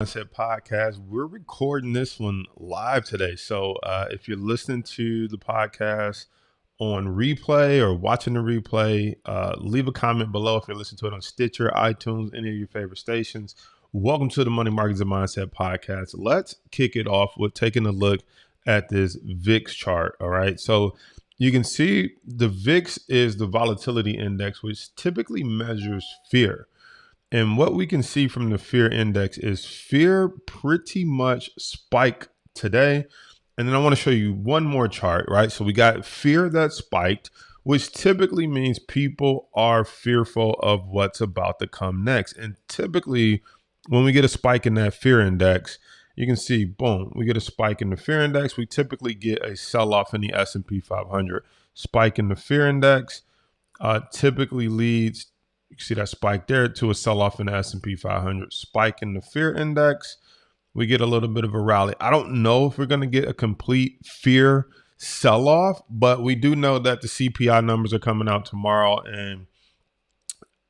Mindset Podcast. We're recording this one live today. So if you're listening to the podcast on replay or watching the replay, leave a comment below if you're listening to it on Stitcher, iTunes, any of your favorite stations. Welcome to the Money Markets and Mindset Podcast. Let's kick it off with taking a look at this VIX chart. All right. So you can see the VIX is the volatility index, which typically measures fear. And what we can see from the fear index is fear pretty much spiked today. And then I want to show you one more chart, right? So we got fear that spiked, which typically means people are fearful of what's about to come next. And typically when we get a spike in that fear index, you can see, boom, we get a spike in the fear index. We typically get a sell-off in the S&P 500. Spike in the fear index typically leads, you can see that spike there, to a sell-off in the S&P 500. Spike in the fear index, we get a little bit of a rally. I don't know if we're going to get a complete fear sell-off, but we do know that the CPI numbers are coming out tomorrow. And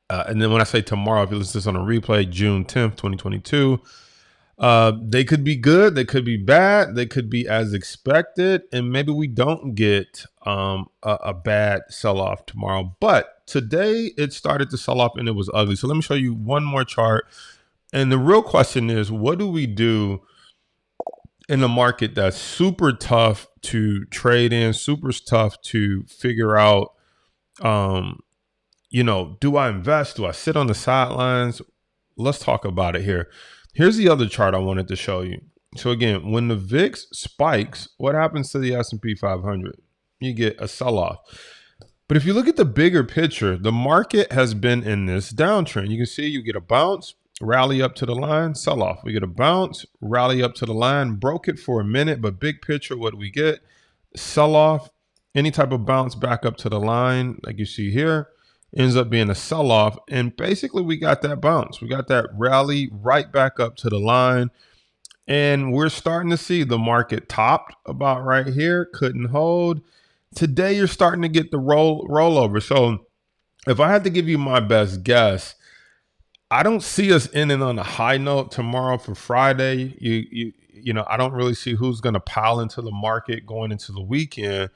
then when I say tomorrow, if you listen to this on a replay, June 10th, 2022, they could be good, they could be bad, they could be as expected, and maybe we don't get a bad sell-off tomorrow. But today it started to sell off and it was ugly. So let me show you one more chart. And the real question is, what do we do in a market that's super tough to trade in, super tough to figure out? Do I invest? Do I sit on the sidelines? Let's talk about it here. Here's the other chart I wanted to show you. So again, when the VIX spikes, what happens to the S&P 500? You get a sell-off. But if you look at the bigger picture, the market has been in this downtrend. You can see you get a bounce, rally up to the line, sell-off. We get a bounce, rally up to the line, broke it for a minute, but big picture, what do we get? Sell-off, any type of bounce back up to the line, like you see here, ends up being a sell-off. And basically we got that bounce. We got that rally right back up to the line. And we're starting to see the market topped about right here, couldn't hold. Today you're starting to get the rollover. So if I had to give you my best guess, I don't see us ending on a high note tomorrow for Friday. I don't really see who's going to pile into the market going into the weekend.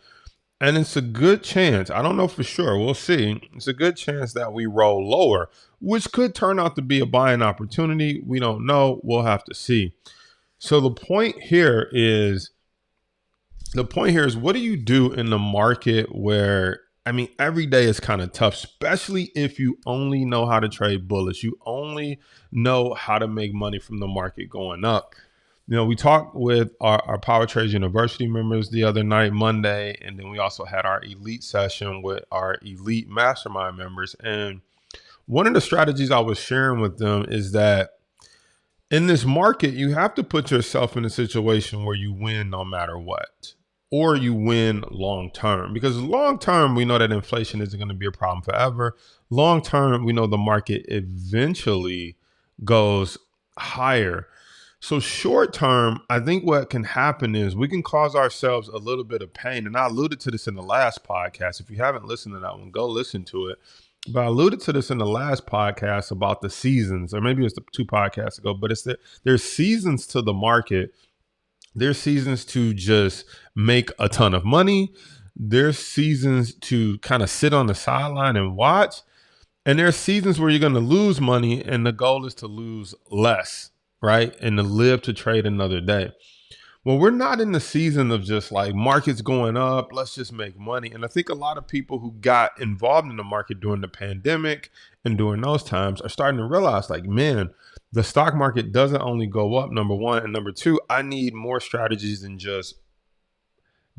And it's a good chance, I don't know for sure, we'll see. It's a good chance that we roll lower, which could turn out to be a buying opportunity. We don't know. We'll have to see. So the point here is, what do you do in the market where, every day is kind of tough, especially if you only know how to trade bullish. You only know how to make money from the market going up. We talked with our Power Trades University members the other night, Monday, and then we also had our elite session with our elite mastermind members. And one of the strategies I was sharing with them is that in this market, you have to put yourself in a situation where you win no matter what, or you win long term. Because long term, we know that inflation isn't going to be a problem forever. Long term, we know the market eventually goes higher. So short term, I think what can happen is we can cause ourselves a little bit of pain. And I alluded to this in the last podcast. If you haven't listened to that one, go listen to it. But I alluded to this in the last podcast about the seasons, or maybe it's the 2 podcasts ago, but it's that there's seasons to the market. There's seasons to just make a ton of money. There's seasons to kind of sit on the sideline and watch. And there's seasons where you're going to lose money and the goal is to lose less, right? And to live to trade another day. Well, we're not in the season of just like markets going up, let's just make money. And I think a lot of people who got involved in the market during the pandemic and during those times are starting to realize, like, man, the stock market doesn't only go up, number one. And number two, I need more strategies than just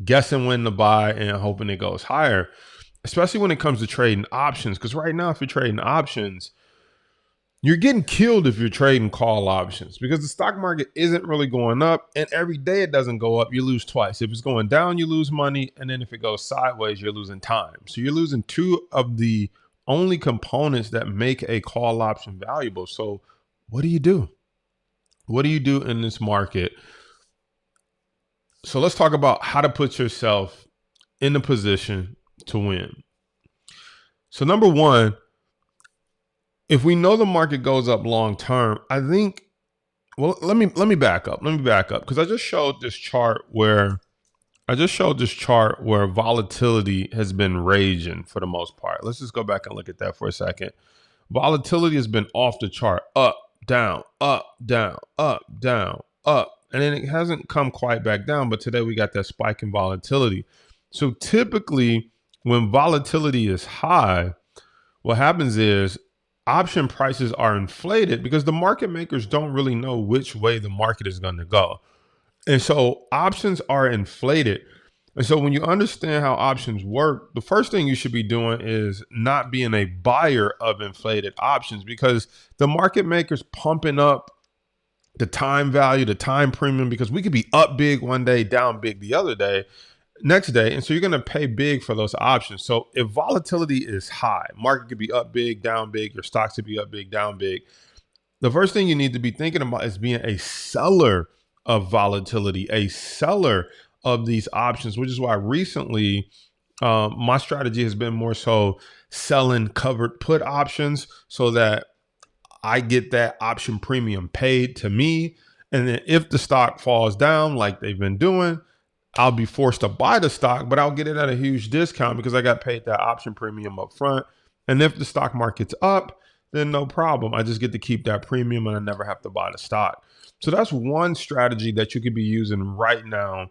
guessing when to buy and hoping it goes higher, especially when it comes to trading options. Because right now, if you're trading options, you're getting killed if you're trading call options, because the stock market isn't really going up, and every day it doesn't go up, you lose twice. If it's going down, you lose money, and then if it goes sideways, you're losing time. So you're losing 2 of the only components that make a call option valuable. So what do you do? What do you do in this market? So let's talk about how to put yourself in a position to win. So number one, if we know the market goes up long term, I think Well, let me back up. Let me back up because I just showed this chart where volatility has been raging for the most part. Let's just go back and look at that for a second. Volatility has been off the chart, up, down, up, down, up, down, up. And then it hasn't come quite back down, but today we got that spike in volatility. So typically, when volatility is high, what happens is option prices are inflated because the market makers don't really know which way the market is going to go. And so options are inflated. And so when you understand how options work, the first thing you should be doing is not being a buyer of inflated options because the market makers pumping up the time value, the time premium, because we could be up big one day, down big the other day, next day. And so you're going to pay big for those options. So if volatility is high, market could be up big, down big, your stocks could be up big, down big. The first thing you need to be thinking about is being a seller of volatility, a seller of these options, which is why recently my strategy has been more so selling covered put options so that I get that option premium paid to me. And then if the stock falls down like they've been doing, I'll be forced to buy the stock, but I'll get it at a huge discount because I got paid that option premium up front. And if the stock market's up, then no problem. I just get to keep that premium and I never have to buy the stock. So that's one strategy that you could be using right now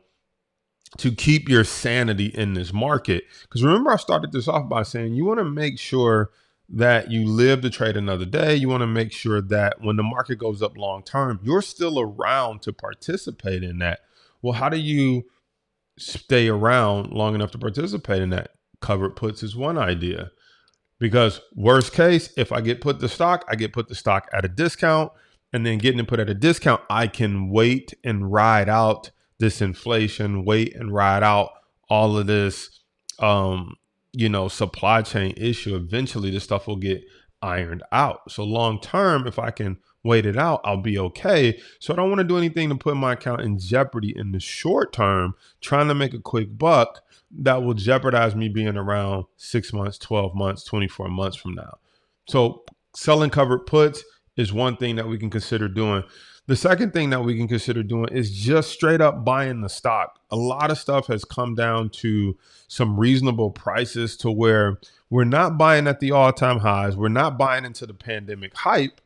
to keep your sanity in this market. Because remember, I started this off by saying you want to make sure that you live to trade another day. You want to make sure that when the market goes up long term, you're still around to participate in that. Well, how do you stay around long enough to participate in that? Covered puts is one idea. Because worst case, if I get put the stock, I get put the stock at a discount, and then getting it put at a discount, I can wait and ride out this inflation, wait and ride out all of this, supply chain issue. Eventually, this stuff will get ironed out. So long term, if I can wait it out, I'll be okay. So I don't want to do anything to put my account in jeopardy in the short term, trying to make a quick buck that will jeopardize me being around 6 months, 12 months, 24 months from now. So selling covered puts is one thing that we can consider doing. The second thing that we can consider doing is just straight up buying the stock. A lot of stuff has come down to some reasonable prices to where we're not buying at the all-time highs. We're not buying into the pandemic hype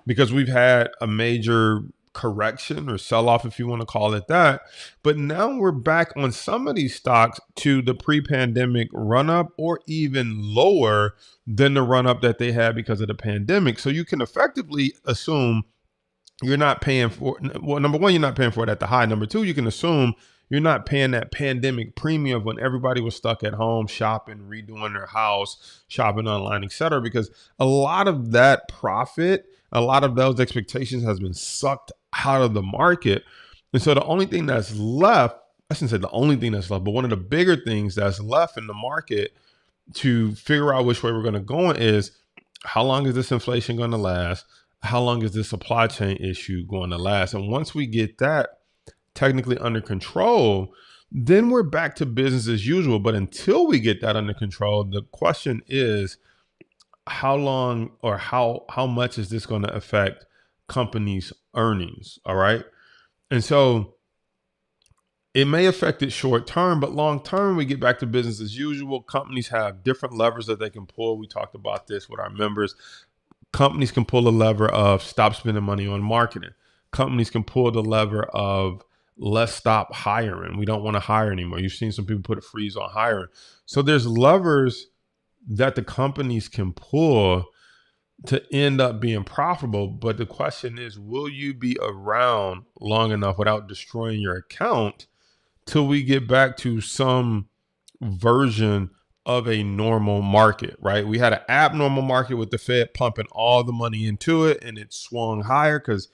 because we've had a major correction or sell-off, if you want to call it that. But now we're back on some of these stocks to the pre-pandemic run-up or even lower than the run-up that they had because of the pandemic. So you can effectively assume you're not paying for, well, number one, you're not paying for it at the high. Number two, you can assume you're not paying that pandemic premium when everybody was stuck at home shopping, redoing their house, shopping online, et cetera, because a lot of that profit, a lot of those expectations has been sucked out of the market. And so the only thing that's left, I shouldn't say the only thing that's left, but one of the bigger things that's left in the market to figure out which way we're going to go is how long is this inflation going to last? How long is this supply chain issue going to last? And once we get that technically under control, then we're back to business as usual. But until we get that under control, the question is how long or how much is this going to affect companies' earnings? All right. And so it may affect it short term, but long term, we get back to business as usual. Companies have different levers that they can pull. We talked about this with our members. Companies can pull the lever of stop spending money on marketing. Companies can pull the lever of let's stop hiring. We don't want to hire anymore. You've seen some people put a freeze on hiring. So there's levers that the companies can pull to end up being profitable. But the question is, will you be around long enough without destroying your account till we get back to some version of a normal market, right? We had an abnormal market with the Fed pumping all the money into it and it swung higher because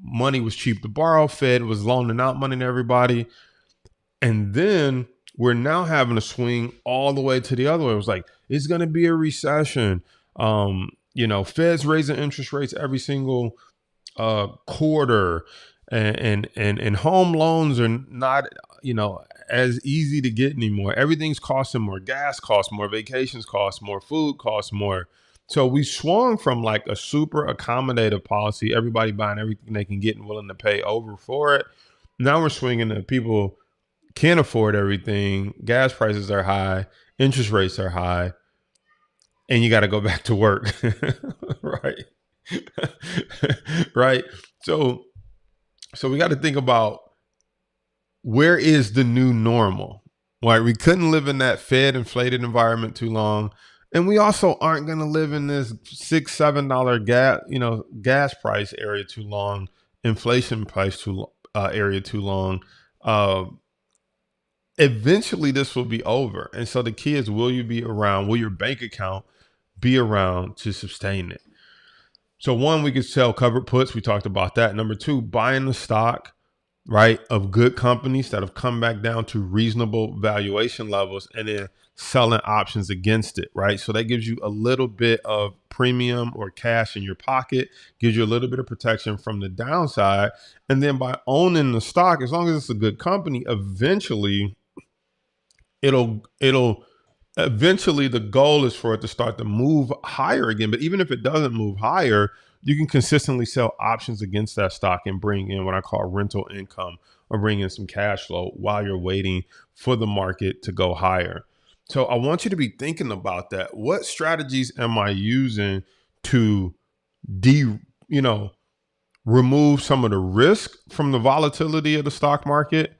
money was cheap to borrow. Fed was loaning out money to everybody. And then we're now having a swing all the way to the other way. It was like, it's going to be a recession. Fed's raising interest rates every single quarter, and home loans are not, as easy to get anymore. Everything's costing more. Gas costs more. Vacations cost more. Food costs more. So we swung from like a super accommodative policy, everybody buying everything they can get and willing to pay over for it. Now we're swinging to people can't afford everything. Gas prices are high. Interest rates are high. And you got to go back to work. Right. Right. So, so we got to think about where is the new normal? Right. We couldn't live in that Fed inflated environment too long. And we also aren't going to live in this $6, $7 gas price area too long, inflation price area too long. Uh, Eventually this will be over. And so the key is, will you be around? Will your bank account be around to sustain it? So one, we could sell covered puts. We talked about that. Number two, buying the stock, right, of good companies that have come back down to reasonable valuation levels, and then selling options against it, right? So that gives you a little bit of premium or cash in your pocket, gives you a little bit of protection from the downside. And then by owning the stock, as long as it's a good company, eventually it'll eventually, the goal is for it to start to move higher again. But even if it doesn't move higher, you can consistently sell options against that stock and bring in what I call rental income, or bring in some cash flow while you're waiting for the market to go higher. So I want you to be thinking about that. What strategies am I using to de, you know, remove some of the risk from the volatility of the stock market?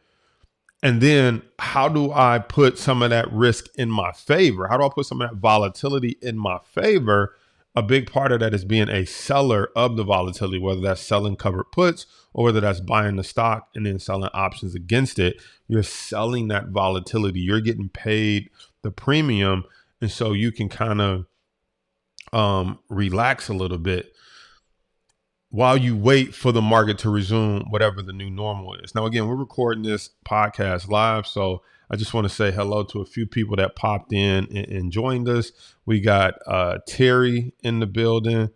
And then how do I put some of that risk in my favor? How do I put some of that volatility in my favor? A big part of that is being a seller of the volatility, whether that's selling covered puts or whether that's buying the stock and then selling options against it. You're selling that volatility. You're getting paid the premium. And so you can kind of relax a little bit while you wait for the market to resume whatever the new normal is. Now, again, we're recording this podcast live, so I just want to say hello to a few people that popped in and joined us. We got Terry in the building.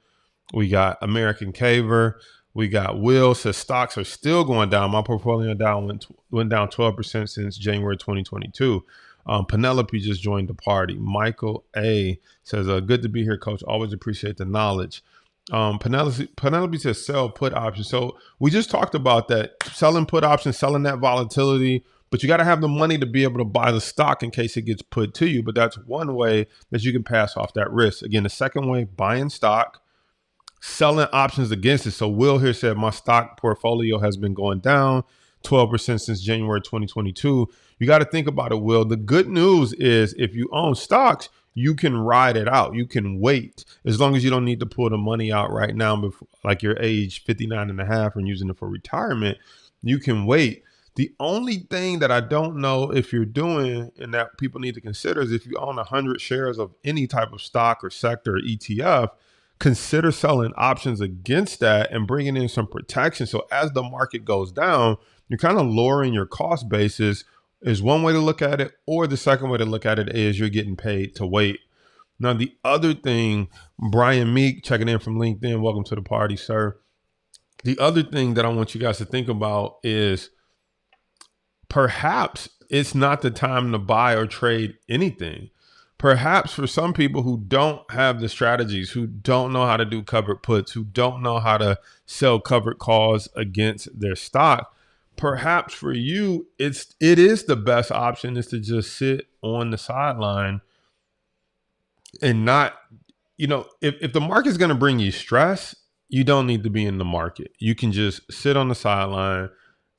We got American Caver. We got Will says stocks are still going down. My portfolio went down 12% since January 2022. Penelope just joined the party. Michael A says, good to be here, coach. Always appreciate the knowledge. Penelope says sell put options. So we just talked about that, selling put options, selling that volatility, but you got to have the money to be able to buy the stock in case it gets put to you. But that's one way that you can pass off that risk. Again, the second way, buying stock, selling options against it. So Will here said my stock portfolio has been going down 12% since January 2022. You got to think about it, Will. The good news is if you own stocks, you can ride it out. You can wait as long as you don't need to pull the money out right now, before, like you're age 59 and a half and using it for retirement. You can wait. The only thing that I don't know if you're doing and that people need to consider is if you own 100 shares of any type of stock or sector or ETF, consider selling options against that and bringing in some protection. So as the market goes down, you're kind of lowering your cost basis, is one way to look at it. Or the second way to look at it is you're getting paid to wait. Now, the other thing, Brian Meek checking in from LinkedIn. Welcome to the party, sir. The other thing that I want you guys to think about is perhaps it's not the time to buy or trade anything. Perhaps for some people who don't have the strategies, who don't know how to do covered puts, who don't know how to sell covered calls against their stock, perhaps for you, it is the best option is to just sit on the sideline and not, if the market's going to bring you stress, you don't need to be in the market. You can just sit on the sideline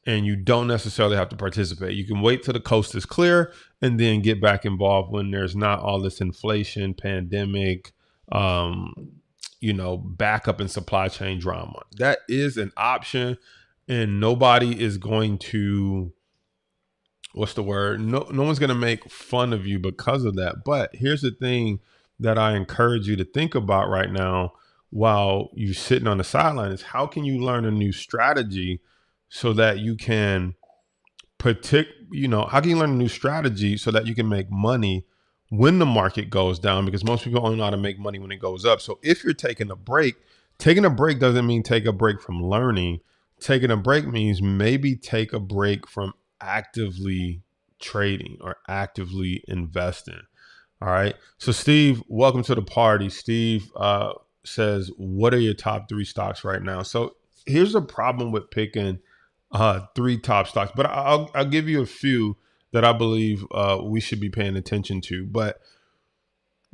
and you don't necessarily have to participate. You can wait till the coast is clear and then get back involved when there's not all this inflation, pandemic, backup and supply chain drama. That is an option. And nobody is going to, No one's going to make fun of you because of that. But here's the thing that I encourage you to think about right now while you're sitting on the sideline is how can you learn a new strategy so that you can how can you learn a new strategy so that you can make money when the market goes down? Because most people only know how to make money when it goes up. So if you're taking a break doesn't mean take a break from learning. Taking a break means maybe take a break from actively trading or actively investing. All right. So Steve, welcome to the party. Steve says, what are your top three stocks right now? So here's the problem with picking three top stocks, but I'll give you a few that I believe we should be paying attention to. But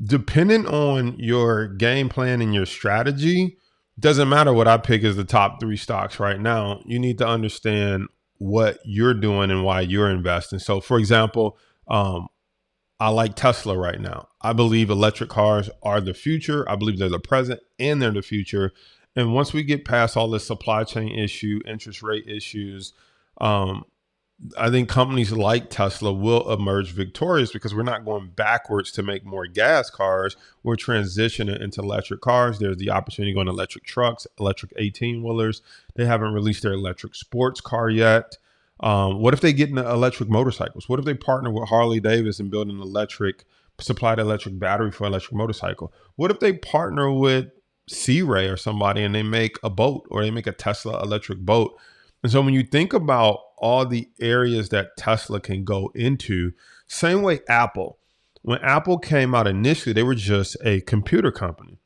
depending on your game plan and your strategy, doesn't matter what I pick as the top three stocks right now. You need to understand what you're doing and why you're investing. So, for example, I like Tesla right now. I believe electric cars are the future. I believe they're the present and they're the future. And once we get past all this supply chain issue, interest rate issues, um, I think companies like Tesla will emerge victorious because we're not going backwards to make more gas cars. We're transitioning into electric cars. There's the opportunity to go into electric trucks, electric 18 wheelers. They haven't released their electric sports car yet. What if they get into electric motorcycles? What if they partner with Harley Davidson and build an supply the electric battery for electric motorcycle? What if they partner with Sea Ray or somebody and they make a boat or they make a Tesla electric boat? And so when you think about all the areas that Tesla can go into, same way Apple. When Apple came out initially, they were just a computer company.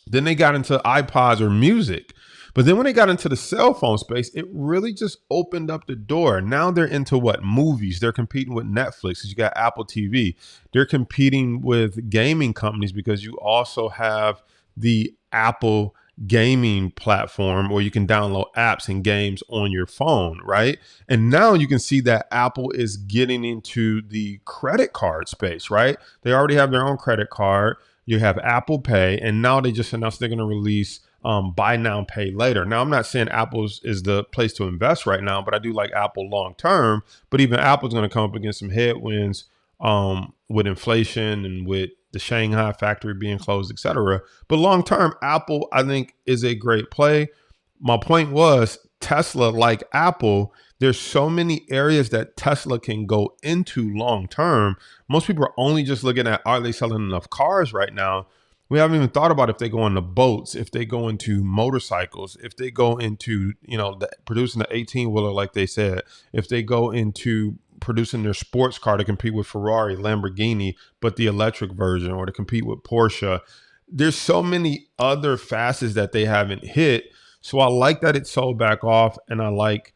Then they got into iPods or music. But then when they got into the cell phone space, it really just opened up the door. Now they're into what? Movies. They're competing with Netflix. You got Apple TV. They're competing with gaming companies because you also have the Apple gaming platform where you can download apps and games on your phone, right? And now you can see that Apple is getting into the credit card space, right? They already have their own credit card. You have Apple Pay, and now they just announced they're going to release buy now, pay later. Now, I'm not saying Apple's is the place to invest right now, but I do like Apple long term. But even Apple's going to come up against some headwinds with inflation and with the Shanghai factory being closed, et cetera. But long term, Apple, I think, is a great play. My point was Tesla, like Apple, there's so many areas that Tesla can go into long term. Most people are only just looking at, are they selling enough cars right now? We haven't even thought about if they go into boats, if they go into motorcycles, if they go into, producing the 18 wheeler, like they said, if they go into producing their sports car to compete with Ferrari, Lamborghini, but the electric version, or to compete with Porsche. There's so many other facets that they haven't hit. So I like that it sold back off, and I like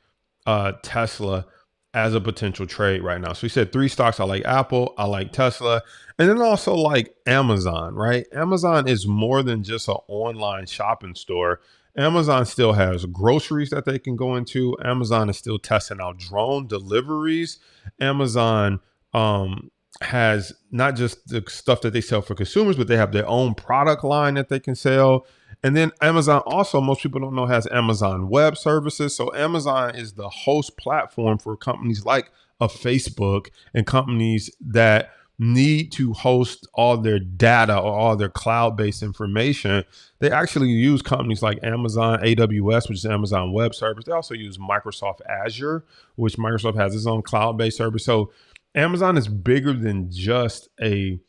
Tesla as a potential trade right now. So we said three stocks. I like Apple, I like Tesla, and then also like Amazon, right? Amazon is more than just an online shopping store. Amazon still has groceries that they can go into. Amazon is still testing out drone deliveries. Amazon has not just the stuff that they sell for consumers, but they have their own product line that they can sell. And then Amazon also, most people don't know, has Amazon Web Services. So Amazon is the host platform for companies like a Facebook and companies that need to host all their data or all their cloud-based information. They actually use companies like Amazon AWS, which is Amazon Web Service. They also use Microsoft Azure, which Microsoft has its own cloud-based service. So Amazon is bigger than just a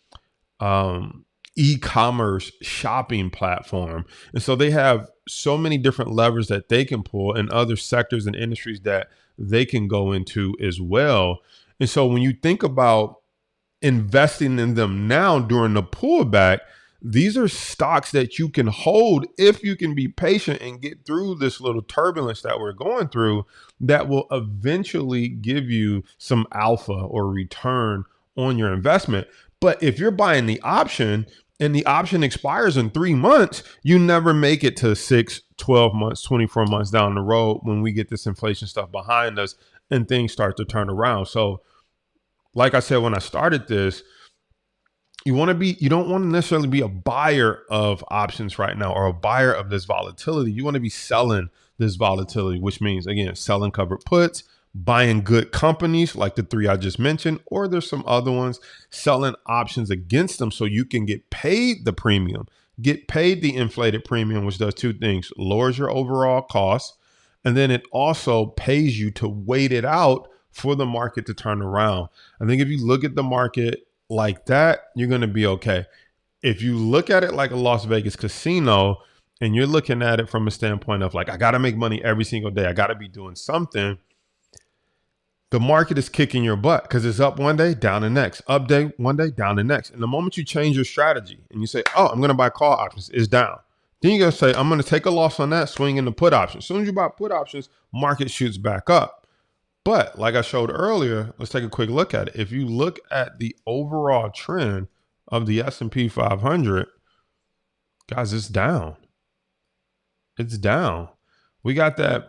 e-commerce shopping platform. And so they have so many different levers that they can pull in other sectors and industries that they can go into as well. And so when you think about investing in them now during the pullback, these are stocks that you can hold if you can be patient and get through this little turbulence that we're going through, that will eventually give you some alpha or return on your investment. But if you're buying the option and the option expires in 3 months, you never make it to 6, 12 months, 24 months down the road when we get this inflation stuff behind us and things start to turn around. So like I said, when I started this, you don't want to necessarily be a buyer of options right now or a buyer of this volatility. You want to be selling this volatility, which means, again, selling covered puts, buying good companies like the three I just mentioned, or there's some other ones, selling options against them so you can get paid the premium, get paid the inflated premium, which does two things: lowers your overall cost, and then it also pays you to wait it out for the market to turn around. I think if you look at the market like that, you're going to be okay. If you look at it like a Las Vegas casino and you're looking at it from a standpoint of like, I got to make money every single day, I got to be doing something, The market is kicking your butt because it's up one day, down the next, up day, one day, down the next. And the moment you change your strategy and you say, oh, I'm going to buy call options, it's down. Then you're going to say, I'm going to take a loss on that, swing into put options. As soon as you buy put options, market shoots back up. But like I showed earlier, let's take a quick look at it. If you look at the overall trend of the S&P 500, guys, it's down. It's down. We got that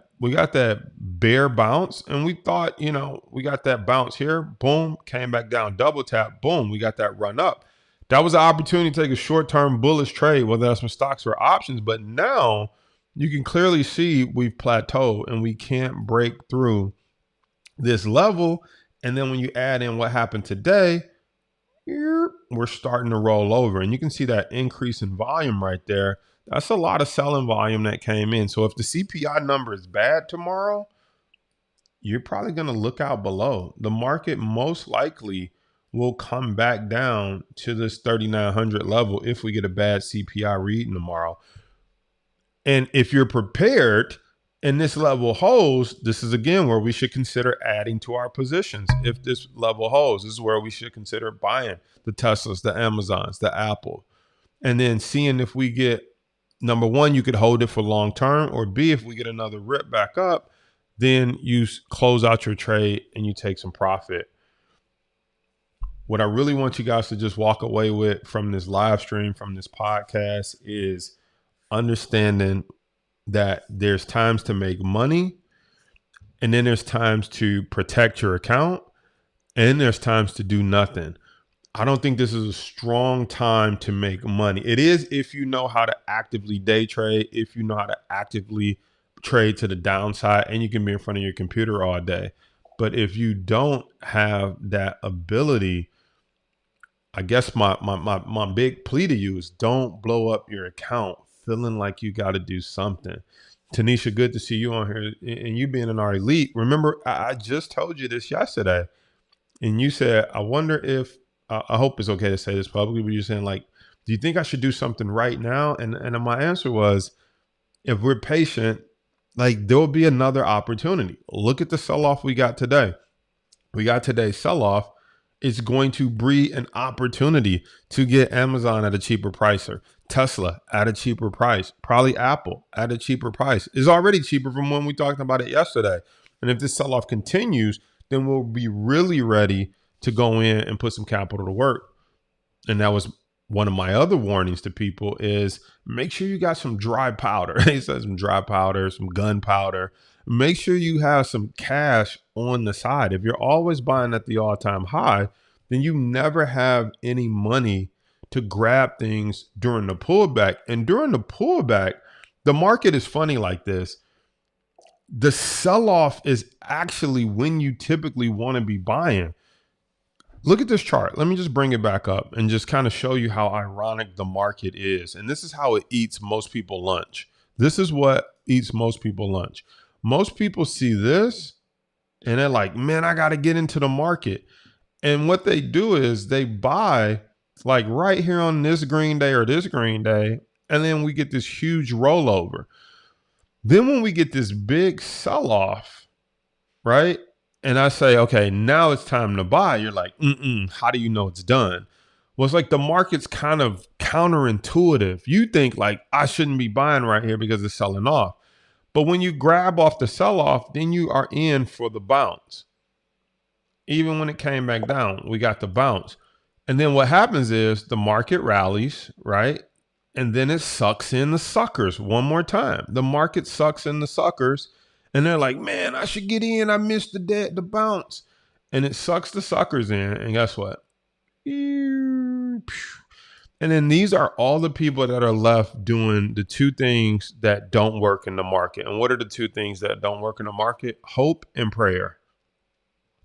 bear bounce, and we thought, we got that bounce here. Boom, came back down, double tap. Boom, we got that run up. That was an opportunity to take a short-term bullish trade, whether that's some stocks or options. But now you can clearly see we've plateaued and we can't break through this level. And then when you add in what happened today, we're starting to roll over, and you can see that increase in volume right there. That's a lot of selling volume that came in. So if the CPI number is bad tomorrow, you're probably going to look out below. The market most likely will come back down to this 3,900 level if we get a bad CPI reading tomorrow. And if you're prepared and this level holds, this is again where we should consider adding to our positions. If this level holds, this is where we should consider buying the Teslas, the Amazons, the Apple, and then seeing if we get, number one, you could hold it for long term, or B, if we get another rip back up, then you close out your trade and you take some profit. What I really want you guys to just walk away with from this live stream, from this podcast, is understanding that there's times to make money, and then there's times to protect your account, and there's times to do nothing. I don't think this is a strong time to make money. It is if you know how to actively day trade, if you know how to actively trade to the downside, and you can be in front of your computer all day. But if you don't have that ability, I guess my big plea to you is don't blow up your account feeling like you got to do something. Tanisha, good to see you on here, and you being in our elite. Remember, I just told you this yesterday, and you said, I wonder if, I hope it's okay to say this publicly, but you're saying, like, do you think I should do something right now? And my answer was, if we're patient, like, there will be another opportunity. Look at the sell-off we got today. We got today's sell-off. It's going to breed an opportunity to get Amazon at a cheaper price, or Tesla at a cheaper price, probably Apple at a cheaper price. It's already cheaper from when we talked about it yesterday. And if this sell-off continues, then we'll be really ready to go in and put some capital to work. And that was one of my other warnings to people, is make sure you got some dry powder. He said some dry powder, some gunpowder. Make sure you have some cash on the side. If you're always buying at the all-time high, then you never have any money to grab things during the pullback. And during the pullback, the market is funny like this. The sell-off is actually when you typically want to be buying. Look at this chart. Let me just bring it back up and just kind of show you how ironic the market is. And this is how it eats most people lunch. This is what eats most people lunch. Most people see this and they're like, man, I got to get into the market. And what they do is they buy like right here on this green day or this green day. And then we get this huge rollover. Then when we get this big sell-off, right? And I say, okay, now it's time to buy. You're like, how do you know it's done? Well, it's like the market's kind of counterintuitive. You think like, I shouldn't be buying right here because it's selling off. But when you grab off the sell-off, then you are in for the bounce. Even when it came back down, we got the bounce. And then what happens is the market rallies, right? And then it sucks in the suckers one more time. The market sucks in the suckers. And they're like, man, I should get in. I missed the bounce. And it sucks the suckers in. And guess what? And then these are all the people that are left doing the two things that don't work in the market. And what are the two things that don't work in the market? Hope and prayer.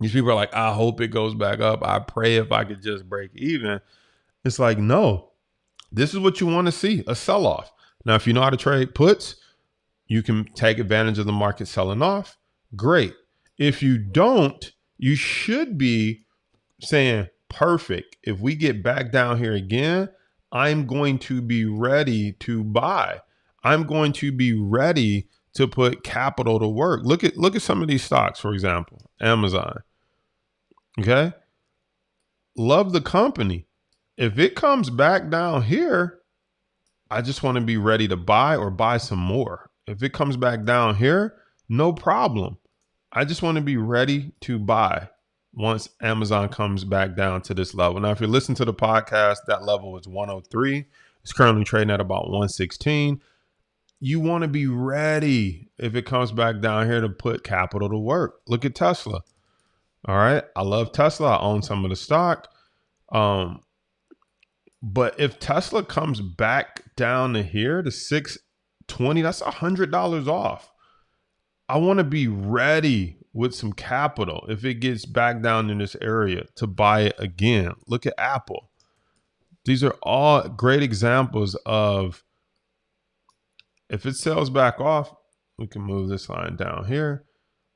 These people are like, I hope it goes back up. I pray if I could just break even. It's like, no, this is what you want to see, a sell-off. Now, if you know how to trade puts, you can take advantage of the market selling off. Great. If you don't, you should be saying, perfect. If we get back down here again, I'm going to be ready to buy. I'm going to be ready to put capital to work. Look at some of these stocks, for example. Amazon. Okay. Love the company. If it comes back down here, I just want to be ready to buy or buy some more. If it comes back down here, no problem. I just want to be ready to buy once Amazon comes back down to this level. Now, if you're listening to the podcast, that level is 103. It's currently trading at about 116. You want to be ready if it comes back down here to put capital to work. Look at Tesla. All right. I love Tesla. I own some of the stock. But if Tesla comes back down to here to 620, that's $100 off. I want to be ready with some capital if it gets back down in this area to buy it again. Look at Apple. These are all great examples of if it sells back off, we can move this line down here.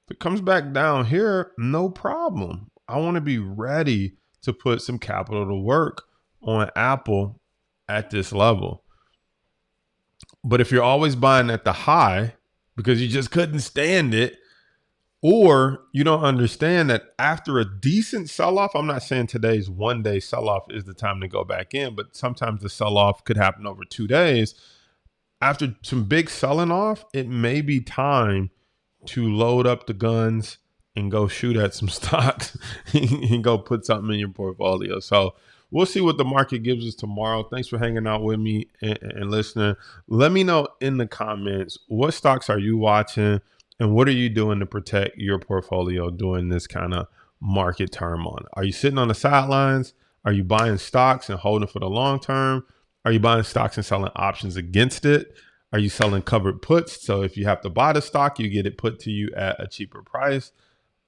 If it comes back down here, no problem. I want to be ready to put some capital to work on Apple at this level. But if you're always buying at the high because you just couldn't stand it, or you don't understand that after a decent sell-off, I'm not saying today's one-day sell-off is the time to go back in, but sometimes the sell-off could happen over 2 days. After some big selling off, it may be time to load up the guns and go shoot at some stocks and go put something in your portfolio. So we'll see what the market gives us tomorrow. Thanks for hanging out with me and listening. Let me know in the comments, what stocks are you watching and what are you doing to protect your portfolio during this kind of market turmoil? Are you sitting on the sidelines? Are you buying stocks and holding for the long term? Are you buying stocks and selling options against it? Are you selling covered puts? So if you have to buy the stock, you get it put to you at a cheaper price.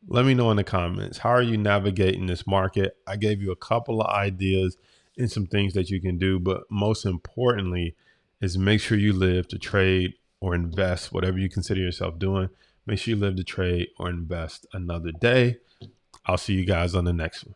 Let me know in the comments. How are you navigating this market? I gave you a couple of ideas and some things that you can do, but most importantly is make sure you live to trade or invest, whatever you consider yourself doing. Make sure you live to trade or invest another day. I'll see you guys on the next one.